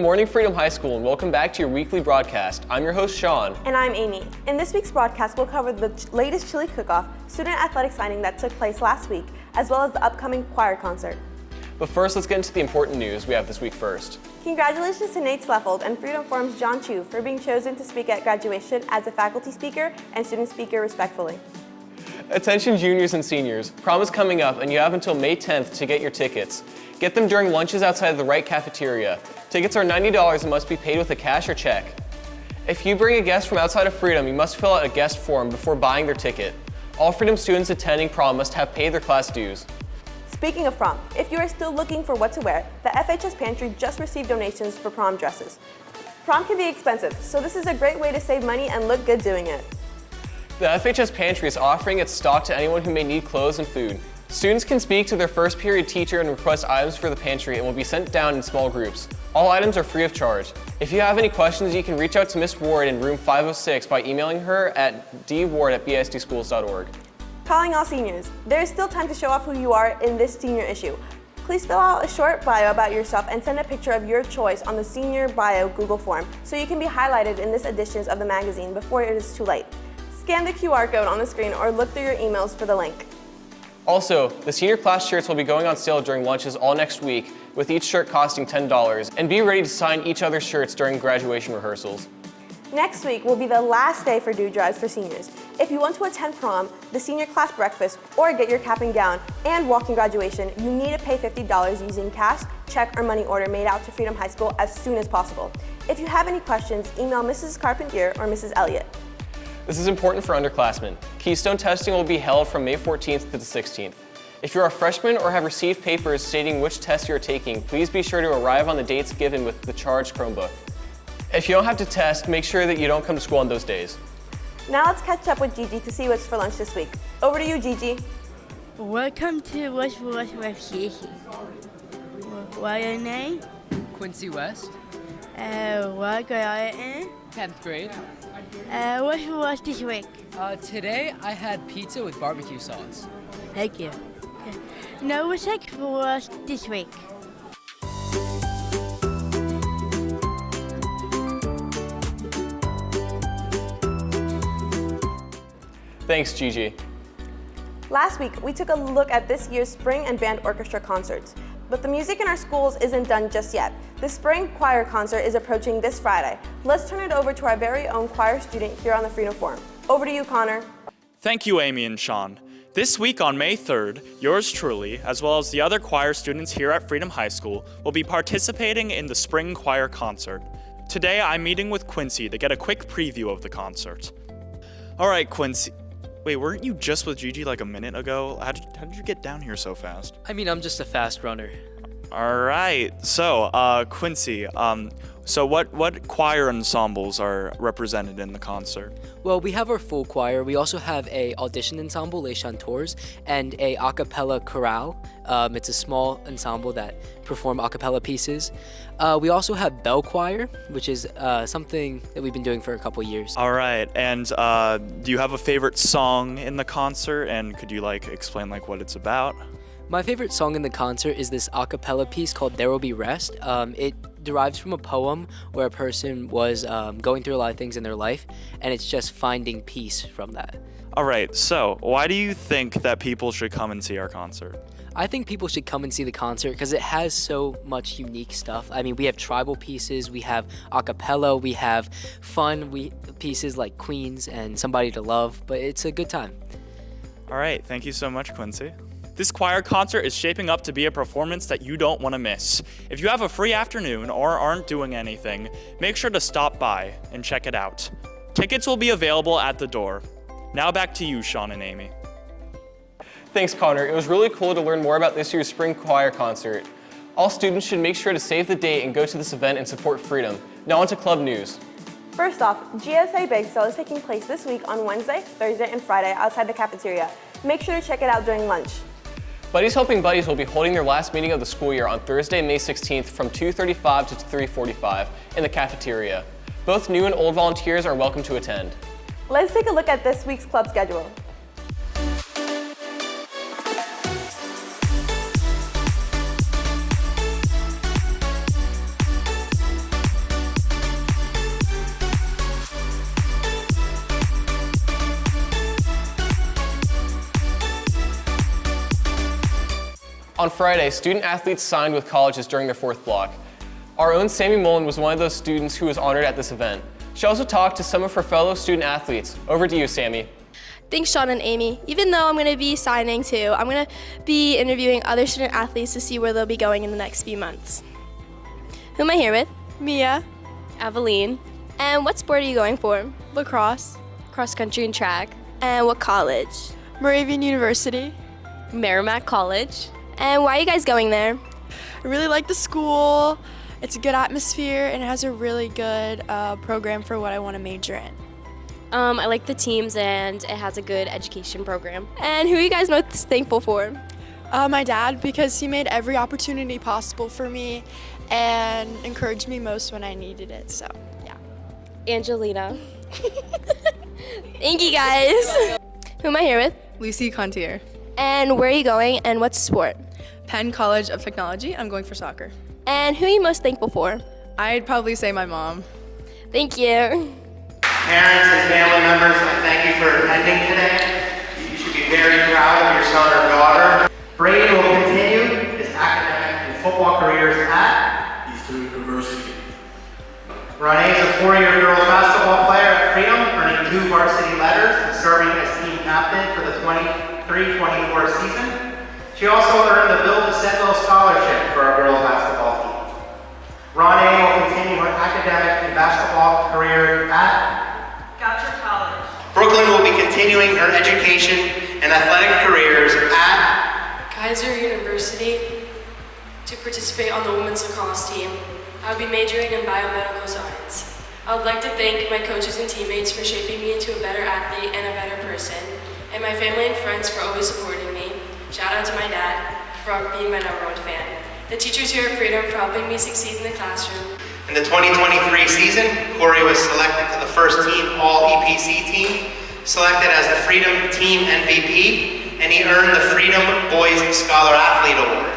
Good morning, Freedom High School, and welcome back to your weekly broadcast. I'm your host, Sean. And I'm Amy. In this week's broadcast, we'll cover the latest chili cook-off, student athletic signing that took place last week, as well as the upcoming choir concert. But first, let's get into the important news we have this week first. Congratulations to Nate Sleffold and Freedom Forum's John Chu for being chosen to speak at graduation as a faculty speaker and student speaker respectfully. Attention juniors and seniors, prom is coming up and you have until May 10th to get your tickets. Get them during lunches outside of the right cafeteria. Tickets are $90 and must be paid with a cash or check. If you bring a guest from outside of Freedom, you must fill out a guest form before buying their ticket. All Freedom students attending prom must have paid their class dues. Speaking of prom, if you are still looking for what to wear, the FHS Pantry just received donations for prom dresses. Prom can be expensive, so this is a great way to save money and look good doing it. The FHS Pantry is offering its stock to anyone who may need clothes and food. Students can speak to their first period teacher and request items for the pantry and will be sent down in small groups. All items are free of charge. If you have any questions, you can reach out to Miss Ward in room 506 by emailing her at dward@bsdschools.org. Calling all seniors, there is still time to show off who you are in this senior issue. Please fill out a short bio about yourself and send a picture of your choice on the Senior Bio Google form so you can be highlighted in this edition of the magazine before it is too late. Scan the QR code on the screen or look through your emails for the link. Also, the senior class shirts will be going on sale during lunches all next week, with each shirt costing $10, and be ready to sign each other's shirts during graduation rehearsals. Next week will be the last day for due drives for seniors. If you want to attend prom, the senior class breakfast, or get your cap and gown and walk-in graduation, you need to pay $50 using cash, check, or money order made out to Freedom High School as soon as possible. If you have any questions, email Mrs. Carpentier or Mrs. Elliott. This is important for underclassmen. Keystone testing will be held from May 14th to the 16th. If you're a freshman or have received papers stating which test you're taking, please be sure to arrive on the dates given with the charged Chromebook. If you don't have to test, make sure that you don't come to school on those days. Now let's catch up with Gigi to see what's for lunch this week. Over to you, Gigi. Welcome to What's for Lunch with Gigi. What's your name? Quincy West, What grade are you in? 10th grade. What's for lunch this week? Today I had pizza with barbecue sauce. Thank you. No, what's like for lunch this week? Thanks, Gigi. Last week, we took a look at this year's spring and band orchestra concerts. But the music in our schools isn't done just yet. The spring choir concert is approaching this Friday. Let's turn it over to our very own choir student here on the Freedom Forum. Over to you, Connor. Thank you, Amy and Sean. This week on May 3rd, yours truly, as well as the other choir students here at Freedom High School, will be participating in the spring choir concert. Today, I'm meeting with Quincy to get a quick preview of the concert. All right, Quincy. Wait, weren't you just with Gigi like a minute ago? How did you get down here so fast? I mean, I'm just a fast runner. All right. So, Quincy, so what choir ensembles are represented in the concert? Well, we have our full choir. We also have a audition ensemble, Les Chanteurs, and a a cappella chorale. It's a small ensemble that perform a cappella pieces. We also have bell choir, which is something that we've been doing for a couple years. All right. And do you have a favorite song in the concert? And could you explain what it's about? My favorite song in the concert is this a cappella piece called There Will Be Rest. It derives from a poem where a person was going through a lot of things in their life, and it's just finding peace from that. All right, so why do you think that people should come and see our concert? I think people should come and see the concert because it has so much unique stuff. I mean, we have tribal pieces, we have a cappella, we have fun pieces like Queens and Somebody to Love, but it's a good time. All right, thank you so much, Quincy. This choir concert is shaping up to be a performance that you don't want to miss. If you have a free afternoon or aren't doing anything, make sure to stop by and check it out. Tickets will be available at the door. Now back to you, Sean and Amy. Thanks, Connor. It was really cool to learn more about this year's spring choir concert. All students should make sure to save the date and go to this event and support freedom. Now on to club news. First off, GSA Bake Sale is taking place this week on Wednesday, Thursday, and Friday outside the cafeteria. Make sure to check it out during lunch. Buddies Helping Buddies will be holding their last meeting of the school year on Thursday, May 16th from 2:35 to 3:45 in the cafeteria. Both new and old volunteers are welcome to attend. Let's take a look at this week's club schedule. On Friday, student athletes signed with colleges during their fourth block. Our own Sammy Mullen was one of those students who was honored at this event. She also talked to some of her fellow student athletes. Over to you, Sammy. Thanks, Sean and Amy. Even though I'm going to be signing too, I'm going to be interviewing other student athletes to see where they'll be going in the next few months. Who am I here with? Mia, Aveline. And what sport are you going for? lacrosse, Cross country and track. And what college? Moravian University. Merrimack College. And why are you guys going there? I really like the school. It's a good atmosphere and it has a really good program for what I want to major in. I like the teams and it has a good education program. And who are you guys most thankful for? My dad, because he made every opportunity possible for me and encouraged me most when I needed it, so yeah. Angelina. Thank you guys. Who am I here with? Lucy Contier. And where are you going and what sport? Penn College of Technology. I'm going for soccer. And who are you most thankful for? I'd probably say my mom. Thank you. Parents and family members, I thank you for attending today. You should be very proud of your son or daughter. Braden will continue his academic and football careers at Eastern University. Ronnie is a four-year girls basketball player at Freedom, earning 2 varsity letters and serving as team captain for the 23-24 season. She also earned the Bill to Sentinel Scholarship for our girls basketball team. Ronnie will continue her academic and basketball career at Goucher College. Brooklyn will be continuing her education and athletic careers at Kaiser University to participate on the women's lacrosse team. I will be majoring in biomedical science. I would like to thank my coaches and teammates for shaping me into a better athlete and a better person, and my family and friends for always supporting me. Shout out to my dad for being my #1 fan. The teachers here at Freedom for helping me succeed in the classroom. In the 2023 season, Corey was selected to the first team All-EPC team, selected as the Freedom Team MVP, and he earned the Freedom Boys Scholar Athlete Award.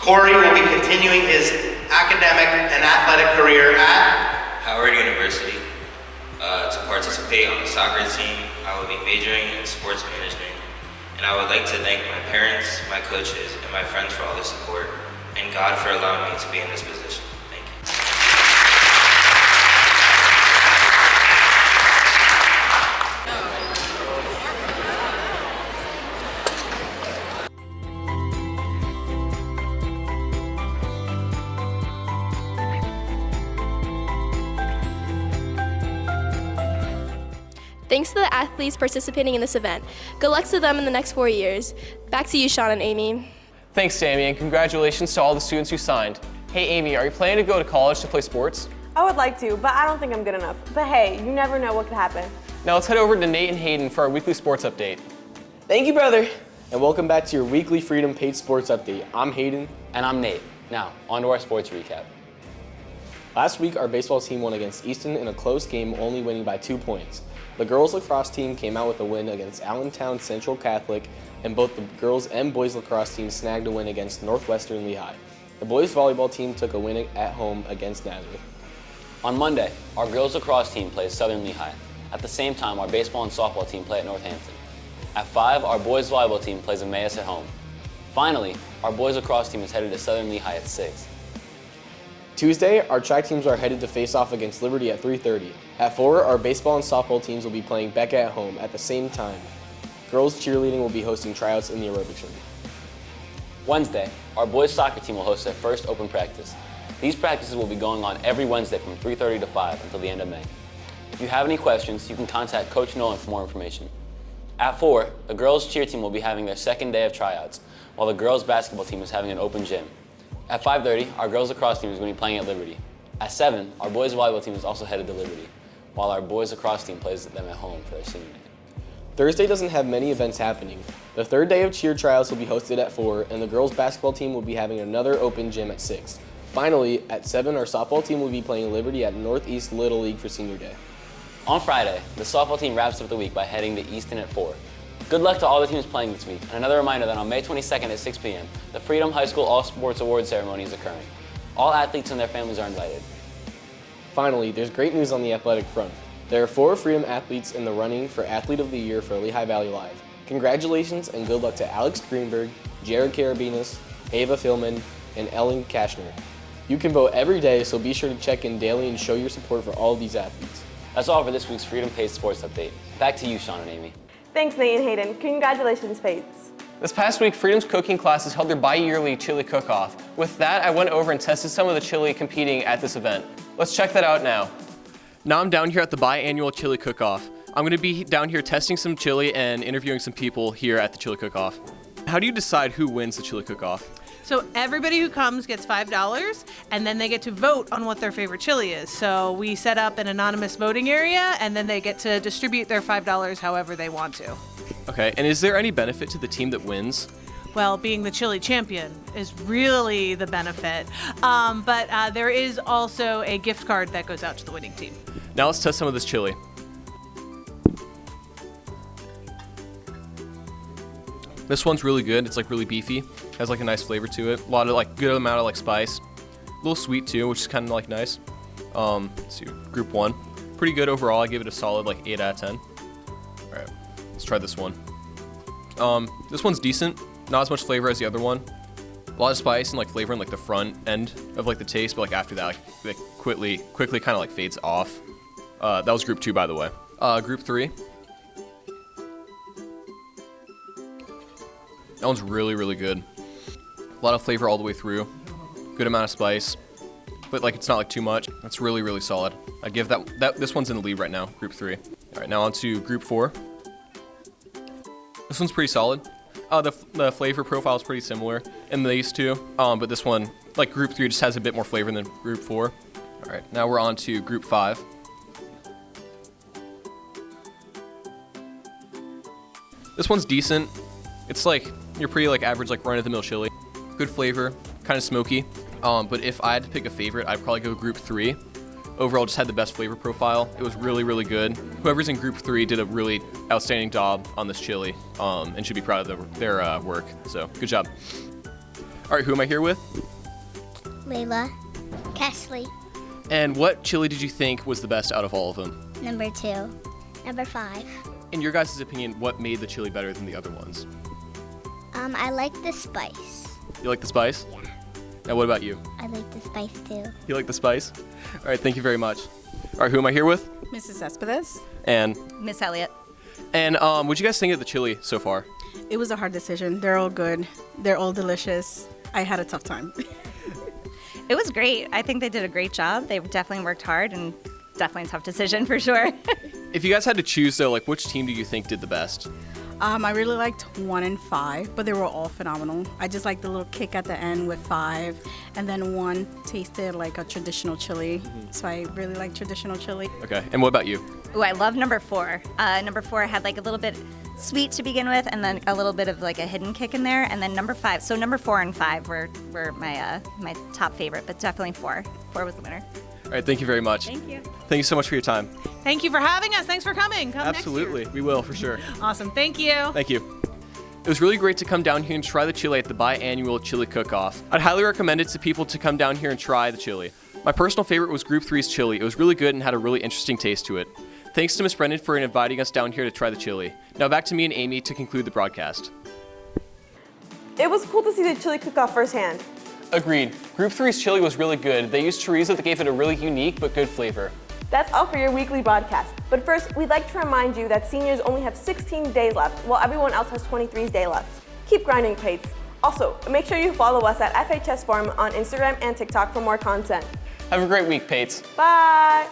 Corey will be continuing his academic and athletic career at Howard University. To participate on the soccer team, I will be majoring in sports management, and I would like to thank my parents, my coaches, and my friends for all the support, and God for allowing me to be in this position. Thank you. Thanks to the athletes participating in this event. Good luck to them in the next 4 years. Back to you, Sean and Amy. Thanks, Sammy, and congratulations to all the students who signed. Hey, Amy, are you planning to go to college to play sports? I would like to, but I don't think I'm good enough. But hey, you never know what could happen. Now let's head over to Nate and Hayden for our weekly sports update. Thank you, brother, and welcome back to your weekly Freedom Paid Sports Update. I'm Hayden. And I'm Nate. Now, on to our sports recap. Last week, our baseball team won against Easton in a close game, only winning by 2 points. The girls lacrosse team came out with a win against Allentown Central Catholic, and both the girls and boys lacrosse teams snagged a win against Northwestern Lehigh. The boys volleyball team took a win at home against Nazareth. On Monday, our girls lacrosse team plays Southern Lehigh. At the same time, our baseball and softball team play at Northampton. At 5, our boys volleyball team plays Emmaus at home. Finally, our boys lacrosse team is headed to Southern Lehigh at 6. Tuesday, our track teams are headed to face off against Liberty at 3:30. At 4, our baseball and softball teams will be playing Becca at home at the same time. Girls cheerleading will be hosting tryouts in the aerobics room. Wednesday, our boys soccer team will host their first open practice. These practices will be going on every Wednesday from 3:30 to 5 until the end of May. If you have any questions, you can contact Coach Nolan for more information. At 4, the girls cheer team will be having their second day of tryouts, while the girls basketball team is having an open gym. At 5:30, our girls lacrosse team is going to be playing at Liberty. At 7, our boys volleyball team is also headed to Liberty, while our boys lacrosse team plays them at home for their senior night. Thursday doesn't have many events happening. The third day of cheer tryouts will be hosted at 4, and the girls basketball team will be having another open gym at 6. Finally, at 7, our softball team will be playing Liberty at Northeast Little League for senior day. On Friday, the softball team wraps up the week by heading to Easton at 4. Good luck to all the teams playing this week, and another reminder that on May 22nd at 6 p.m., the Freedom High School All Sports Awards ceremony is occurring. All athletes and their families are invited. Finally, there's great news on the athletic front. There are 4 Freedom athletes in the running for Athlete of the Year for Lehigh Valley Live. Congratulations and good luck to Alex Greenberg, Jared Carabinas, Ava Philman, and Ellen Kashner. You can vote every day, so be sure to check in daily and show your support for all of these athletes. That's all for this week's Freedom Pace Sports Update. Back to you, Sean and Amy. Thanks, Nate and Hayden. Congratulations, Pates. This past week, Freedom's cooking classes held their bi-yearly chili cook-off. With that, I went over and tested some of the chili competing at this event. Let's check that out now. Now I'm down here at the biannual chili cook-off. I'm gonna be down here testing some chili and interviewing some people here at the chili cook-off. How do you decide who wins the chili cook-off? So everybody who comes gets $5, and then they get to vote on what their favorite chili is. So we set up an anonymous voting area, and then they get to distribute their $5 however they want to. Okay, and is there any benefit to the team that wins? Well, being the chili champion is really the benefit. But there is also a gift card that goes out to the winning team. Now let's test some of this chili. This one's really good. It's like really beefy. Has like a nice flavor to it. A lot of like good amount of like spice. A little sweet too, which is kind of like nice. Let's see, group 1. Pretty good overall. I give it a solid like 8 out of 10. All right, let's try this one. This one's decent. Not as much flavor as the other one. A lot of spice and like flavor in like the front end of like the taste, but like after that, like quickly kind of like fades off. That was group 2, by the way. Group 3. That one's really, really good. A lot of flavor all the way through. Good amount of spice, but like it's not like too much. That's really, really solid. I give this one's in the lead right now, group 3. All right, now on to group 4. This one's pretty solid. The flavor profile is pretty similar in these two, but this one, like group 3, just has a bit more flavor than group 4. All right, now we're on to group 5. This one's decent. It's like your pretty like average like run-of-the-mill chili. Good flavor, kind of smoky. But if I had to pick a favorite, I'd probably go group 3. Overall, just had the best flavor profile. It was really, really good. Whoever's in group 3 did a really outstanding job on this chili, and should be proud of their work. So good job. All right, who am I here with? Layla. Kesley. And what chili did you think was the best out of all of them? Number 2. Number 5. In your guys' opinion, what made the chili better than the other ones? I like the spice. You like the spice? Yeah. Now what about you? I like the spice too. You like the spice? All right, thank you very much. All right, who am I here with? Mrs. Cespedes. And? Miss Elliott. And what'd you guys think of the chili so far? It was a hard decision. They're all good. They're all delicious. I had a tough time. It was great. I think they did a great job. They definitely worked hard and definitely a tough decision for sure. If you guys had to choose though, like which team do you think did the best? I really liked 1 and 5, but they were all phenomenal. I just liked the little kick at the end with 5, and then 1 tasted like a traditional chili. So I really like traditional chili. Okay, and what about you? Ooh, I love number 4. Number 4 had like a little bit sweet to begin with, and then a little bit of like a hidden kick in there, and then number 5. So number 4 and 5 were my my top favorite, but definitely 4. 4 was the winner. All right, thank you very much. Thank you. Thank you so much for your time. Thank you for having us. Thanks for coming. Come Absolutely, next we will for sure. year. Awesome. Thank you. Thank you. It was really great to come down here and try the chili at the biannual chili cook-off. I'd highly recommend it to people to come down here and try the chili. My personal favorite was Group 3's chili. It was really good and had a really interesting taste to it. Thanks to Miss Brendan for inviting us down here to try the chili. Now back to me and Amy to conclude the broadcast. It was cool to see the chili cook-off firsthand. Agreed. Group 3's chili was really good. They used chorizo that gave it a really unique but good flavor. That's all for your weekly broadcast. But first, we'd like to remind you that seniors only have 16 days left, while everyone else has 23 days left. Keep grinding, Pates. Also, make sure you follow us at FHS Forum on Instagram and TikTok for more content. Have a great week, Pates. Bye!